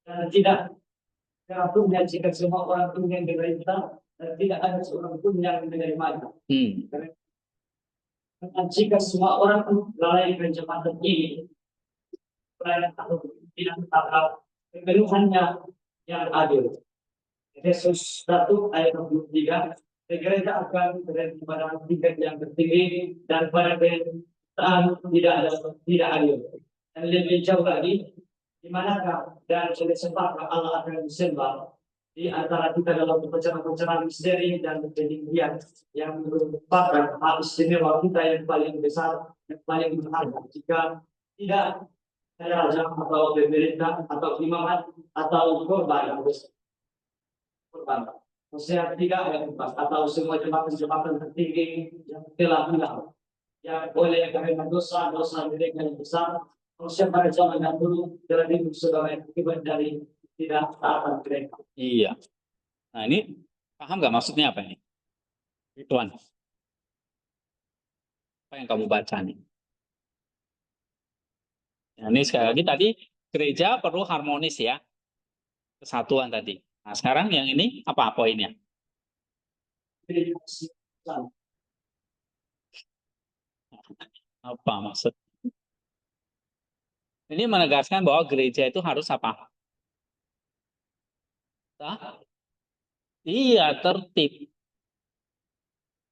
dan tidak pun jika semua orang pun yang menderita dan tidak ada seorang pun yang menerimanya. Dan jika semua orang pun lalai kecepatan ini, pelayanan atau tidak tetap kepenuhannya yang adil. Yesus 1 ayat 23, gereja akan berada pada tingkat yang tertinggi dan pada keadaan tidak adil. Dan lebih jauh lagi, di manakah dan oleh sebab Allah akan disembah di antara kita dalam pencerahan misteri dan peninggian yang merupakan hal istimewa kita yang paling besar, yang paling berharga. Jika tidak ada raja atau pemerintah atau imamat atau korban Hosea 3 ayat 4 atau semua jembatan tertinggi yang telah hilang yang oleh karena dosa mereka yang besar Hosea pada zaman dahulu telah hidup sebagai akibat dari tidak taatan mereka. iya. Nah, ini paham nggak maksudnya apa ini? Tuan, apa yang kamu baca nih? Nah, ini sekali lagi tadi gereja perlu harmonis ya, kesatuan tadi. Nah, sekarang yang ini apa poinnya? Apa maksud? Ini menegaskan bahwa gereja itu harus apa? Iya, tertib.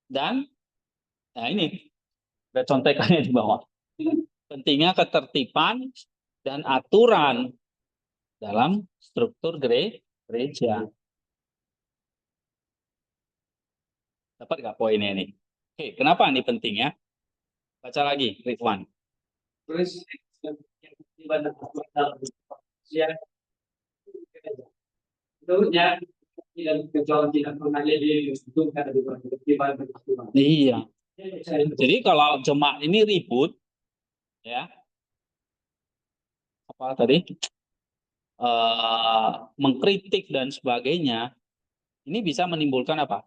Dan, nah ini, ada contekannya di bawah. Pentingnya ketertiban dan aturan dalam struktur gereja. Dapat nggak poinnya ini? Oke, kenapa ini penting ya? Baca lagi, Ridwan. Terus ibadah tentunya tidak kecuali tidak pernah jadi karena di Iya. Jadi kalau jemaat ini ribut, ya, apa tadi, mengkritik dan sebagainya, ini bisa menimbulkan apa?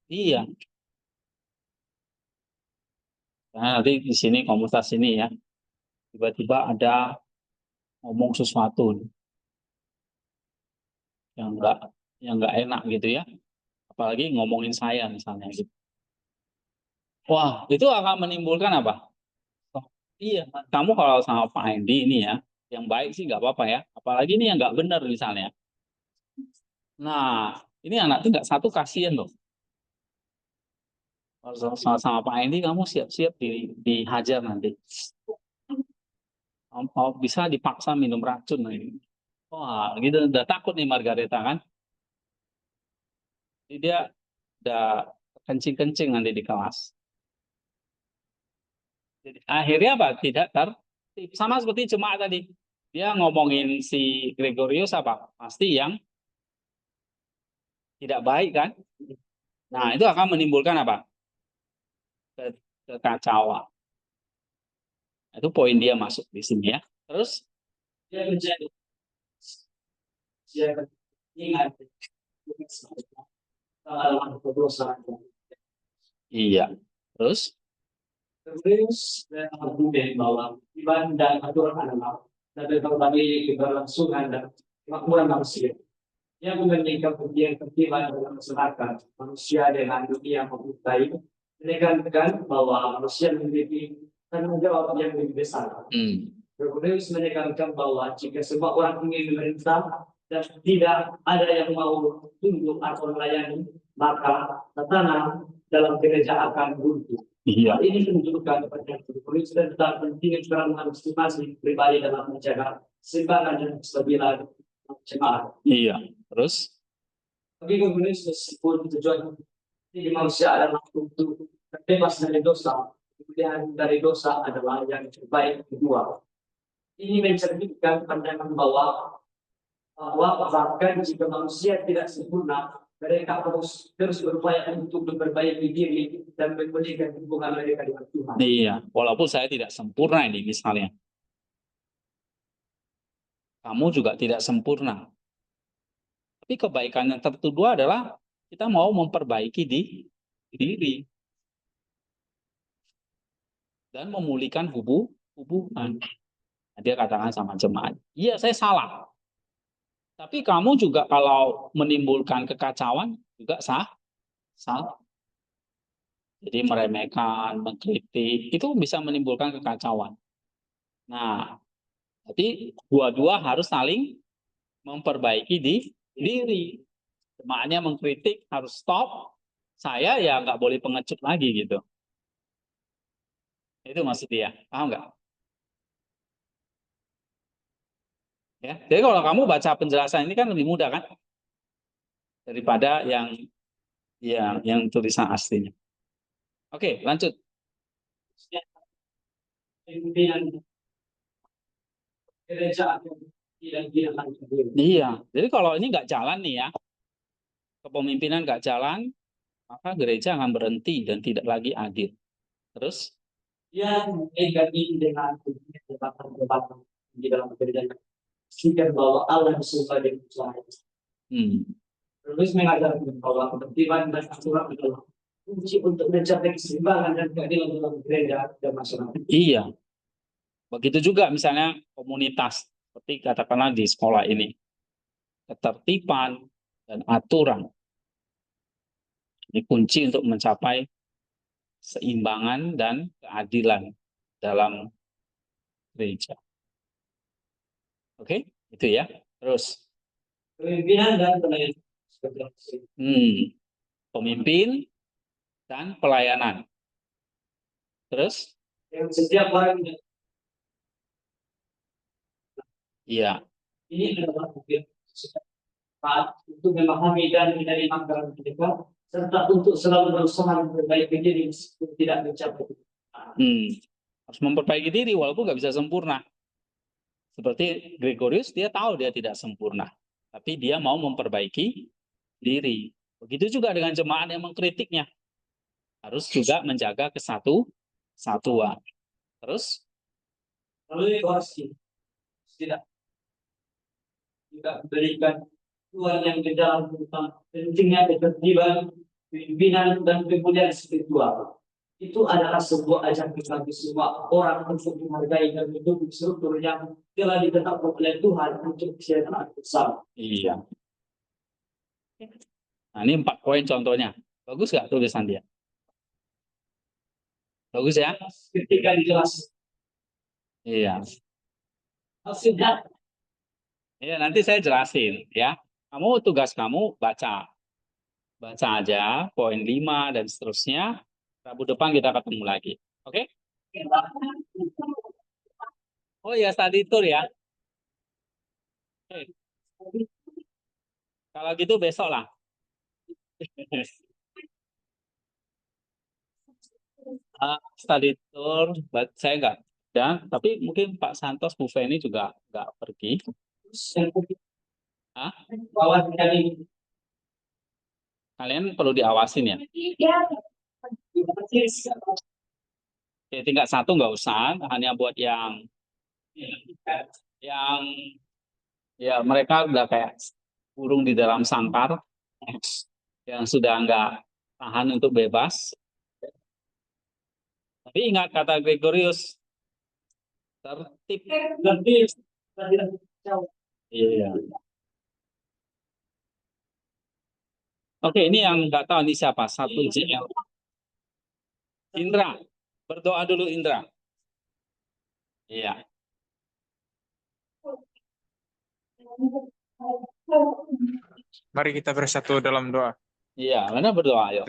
Iya. Nah, nanti di sini komunitas ini ya, tiba-tiba ada ngomong sesuatu yang nggak enak gitu ya, apalagi ngomongin saya misalnya gitu. Wah, itu akan menimbulkan apa? Oh, iya, kamu kalau sama Pak Hendy ini ya, Yang baik sih nggak apa-apa ya. Apalagi ini yang nggak benar misalnya. Nah, ini anak tuh nggak satu, kasihan loh. Kalau sama Pak Endi kamu siap-siap dihajar nanti. Bisa dipaksa minum racun nih. Wah, gitu udah takut nih Margareta kan. Jadi dia udah kencing-kencing nanti di kelas. Jadi, akhirnya apa? Tidak tertib. Sama seperti jemaat tadi. Dia ngomongin si Gregorius apa? Pasti yang tidak baik kan? Nah, itu akan menimbulkan apa? Kekacauan. Itu poin dia masuk di sini ya. Terus Dia menjadi dia ingat kalau dosa. iya. Terus Terus dan argumen bahwa ibadah dan aturan adalah dari berbagai keberlangsungan dan kemakmuran manusia yang membandingkan ketertiban dalam masyarakat manusia dengan dunia mencintai menekankan bahwa manusia memiliki tanggung jawab yang lebih besar. Terus menekankan bahwa jika semua orang ingin memerintah dan tidak ada yang mau tunduk atau melayani, maka tatanan dalam gereja akan runtuh. iya. Ini menunjukkan kepada Kristus tentang pentingnya peran masing-masing pribadi dalam menjaga keseimbangan dan kestabilan jemaat. Iya. Terus Bagi komunis meskipun tujuan ini manusia adalah untuk terbebas dari dosa, kemudian dari dosa adalah yang terbaik kedua. Ini mencerminkan pandangan bahwa bahkan jika manusia tidak sempurna, mereka terus berupaya untuk memperbaiki diri dan memulihkan hubungan mereka dengan Tuhan. iya, walaupun saya tidak sempurna ini misalnya. Kamu juga tidak sempurna. Tapi kebaikan yang tertuduh adalah kita mau memperbaiki diri dan memulihkan hubungan. Dia katakan sama jemaat, iya saya salah. Tapi kamu juga kalau menimbulkan kekacauan juga salah. Jadi meremehkan, mengkritik, itu bisa menimbulkan kekacauan. Nah, jadi dua-dua harus saling memperbaiki diri. Jemaatnya mengkritik harus stop. Saya ya nggak boleh pengecut lagi gitu. Itu maksud dia, paham nggak? Ya, jadi kalau kamu baca penjelasan ini kan lebih mudah kan daripada yang tulisan aslinya. Oke, lanjut. Pimpinan gereja tidak akan berdiri. Iya, jadi kalau ini nggak jalan nih ya, kepemimpinan nggak jalan, maka gereja akan berhenti dan tidak lagi adil. Terus? Dia mengaitkan dengan debatan di dalam gereja. Sikap bahwa Allah suka dengan Tuhan. Terus mengajarkan bahwa ketertiban dan aturan adalah kunci untuk mencapai keseimbangan dan keadilan dalam gereja dan masyarakat. Iya. Begitu juga misalnya komunitas, seperti katakanlah di sekolah ini. Ketertiban dan aturan. Ini kunci untuk mencapai keseimbangan dan keadilan dalam gereja. Oke, itu ya. Terus. Pemimpinan dan pelayanan. Pemimpin dan pelayanan. Terus? Yang setiap orang Iya. ini adalah mungkin untuk memahami dan menerima kebenaran mereka serta untuk selalu berusaha memperbaiki diri meskipun tidak mencapai. Harus memperbaiki diri walaupun nggak bisa sempurna. Seperti Gregorius, dia tahu dia tidak sempurna, tapi dia mau memperbaiki diri. Begitu juga dengan jemaat yang mengkritiknya, harus juga menjaga kesatuan. Terus? Lalu koreksi tidak berikan Tuhan yang di dalam tentang pentingnya ketertiban, pimpinan dan kemuliaan spiritual. Itu adalah sebuah ajaran bagi semua orang untuk menghargai dan mendukung struktur yang telah ditetapkan oleh Tuhan untuk kesejahteraan bersama. Iya. Nah, ini 4 poin contohnya. Bagus nggak tulisan dia? Bagus ya? Ketika dijelaskan. Iya. Sudah. Ya, nanti saya jelasin ya. Tugas kamu baca. Baca aja poin 5 dan seterusnya. Rabu depan kita ketemu lagi. Oke? Oh ya, study tour ya. Oke. Kalau gitu besok lah. Study tour, saya nggak ada, tapi mungkin Pak Santos, Bu Feni juga nggak pergi. Hah? Bawa sekali. Kalian perlu diawasin ya. Oke, tingkat 1 nggak usah, hanya buat yang ya mereka udah kayak burung di dalam sangkar, yang sudah nggak tahan untuk bebas. Tapi ingat kata Gregorius, tertib. Iya. Oke, ini yang nggak tahu ini siapa? 1 JL. Indra, berdoa dulu Indra. Iya. Mari kita bersatu dalam doa. Iya, mana berdoa ayo.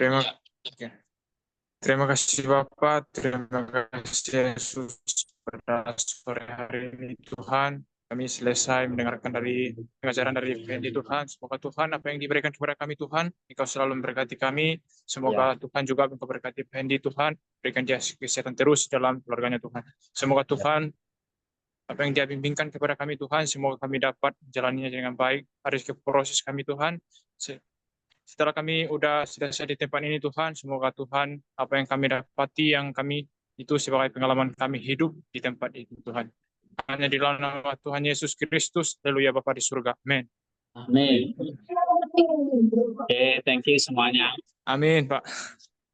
Terima kasih Bapak, terima kasih Yesus pada sore hari ini Tuhan. Kami selesai mendengarkan dari pengajaran dari Fendi Tuhan. Semoga Tuhan apa yang diberikan kepada kami Tuhan, Engkau selalu memberkati kami. Semoga Tuhan juga memberkati Fendi Tuhan, berikan dia kesehatan terus dalam keluarganya Tuhan. Semoga Tuhan apa yang dia bimbingkan kepada kami Tuhan, semoga kami dapat menjalaninya dengan baik. Hari ke proses kami Tuhan. Setelah kami sudah selesai di tempat ini Tuhan, semoga Tuhan apa yang kami dapati, yang kami itu sebagai pengalaman kami hidup di tempat itu Tuhan. Hanya di dalam nama Tuhan Yesus Kristus, haleluya Bapa di surga. Amin. Amin. Oke, thank you semuanya. Amin Pak.